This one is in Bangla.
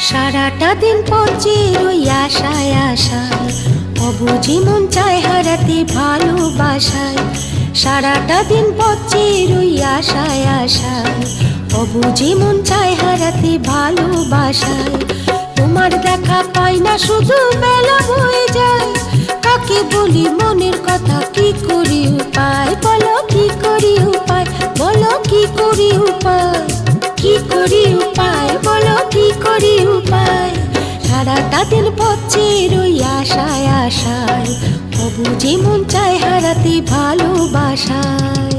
সারাটা দিন পচে রই আশায় আশায়, অবুঝি মন চায় হারাতে ভালোবাসায়। সারাটা দিন পচে রই আশায় আশায়, অবুঝি মন চায় হারাতে ভালোবাসায়। তোমার দেখা পাই না, শুধু বেলা বয়ে যায়। কাকে বলি মনের কথা, কি করি উপায় বলো, কি করি উপায় বলো, কি করি উপায়, কি করি উপায় বলো, কি করি উপায়। সারাটা দিন পচে রই আশায় আশায়, অবুঝি মন চায় হারাতে ভালোবাসায়।